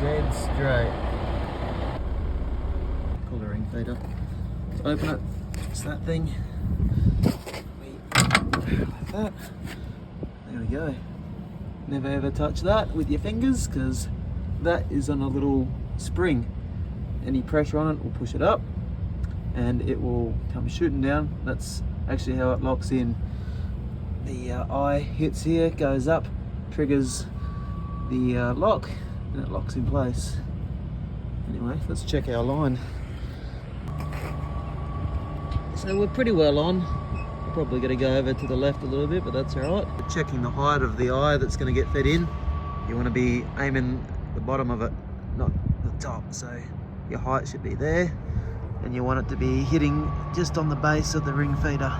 Dead straight. Call the ring feeder. Let's open it. It's that thing. Like that. There we go. Never ever touch that with your fingers because that is on a little spring. Any pressure on it will push it up and it will come shooting down. That's actually how it locks in. The eye hits here, goes up, triggers the lock, and it locks in place. Anyway, let's check our line. So we're pretty well on. We're probably going to go over to the left a little bit, but that's all right. Checking the height of the eye that's going to get fed in. You want to be aiming the bottom of it, not the top. So your height should be there, and you want it to be hitting just on the base of the ring feeder.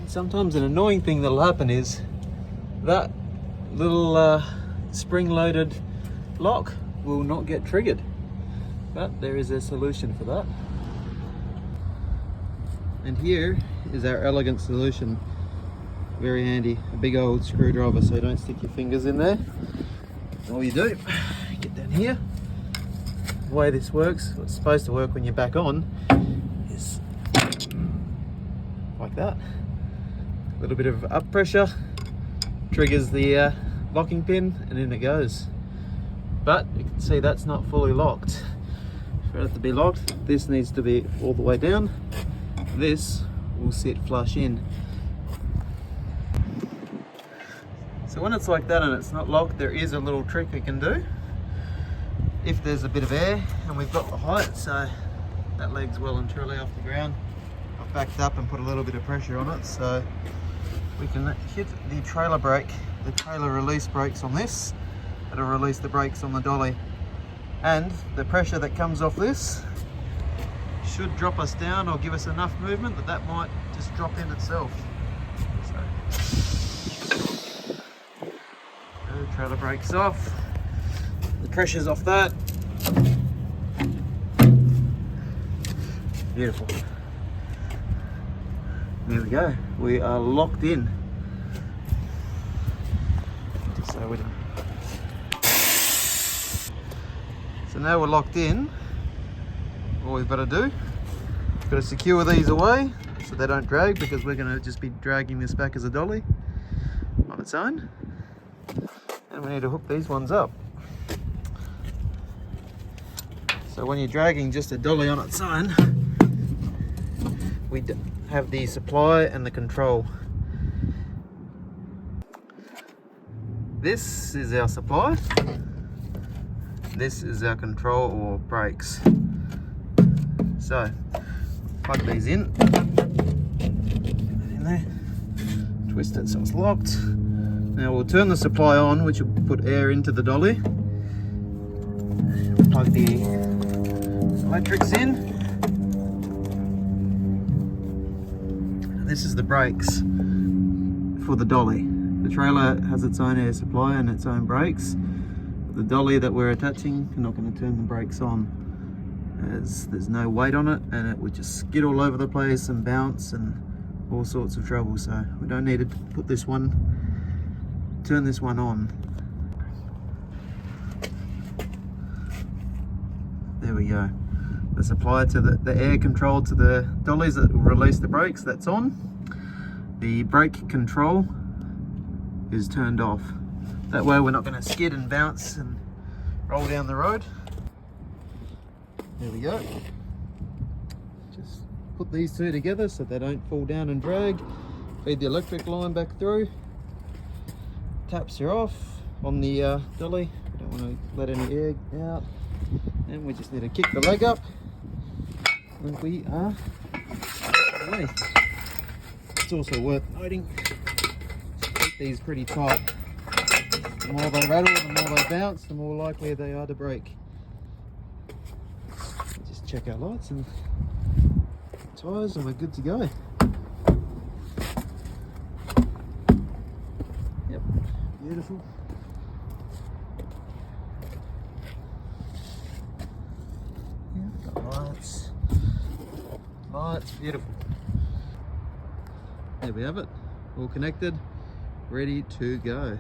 Sometimes an annoying thing that'll happen is that little spring-loaded lock will not get triggered, but there is a solution for that. And here is our elegant solution. Very handy, a big old screwdriver so you don't stick your fingers in there. All you do, get down here. The way this works, it's supposed to work when you're back on, is like that. A little bit of up pressure triggers the locking pin and in it goes. But you can see that's not fully locked. For it to be locked, this needs to be all the way down. This will sit flush in. So when it's like that and it's not locked, there is a little trick we can do. If there's a bit of air and we've got the height, so that leg's well and truly off the ground, I've backed up and put a little bit of pressure on it, so we can hit the trailer brake, the trailer release brakes on this. It'll release the brakes on the dolly. And the pressure that comes off this should drop us down or give us enough movement that that might just drop in itself. So, trailer brakes off. The pressure's off that. Beautiful. There we go. We are locked in. Just so we don't. So now we're locked in. All we've got to do, we've got to secure these away so they don't drag, because we're going to just be dragging this back as a dolly on its own. And we need to hook these ones up. So when you're dragging just a dolly on its own, we have the supply and the control. This is our supply. This is our control or brakes. So plug these in. Get that in there. Twist it so it's locked. Now we'll turn the supply on, which will put air into the dolly. Plug the electrics in. This is the brakes for the dolly. The trailer has its own air supply and its own brakes. The dolly that we're attaching, we're not going to turn the brakes on, as there's no weight on it and it would just skid all over the place and bounce and all sorts of trouble. So we don't need to put this one, turn this one on. There we go. The supply to the air control to the dollies that will release the brakes, that's on. The brake control is turned off. That way we're not going to skid and bounce and roll down the road. There we go. Just put these two together so they don't fall down and drag. Feed the electric line back through. Taps are off on the dolly. We don't want to let any air out. And we just need to kick the leg up. And we are away. It's also worth noting, keep these pretty tight. The more they rattle, the more they bounce, the more likely they are to break. Just check our lights and tyres and we're good to go. Yep, beautiful. lights. Lights, beautiful. There we have it, all connected, ready to go.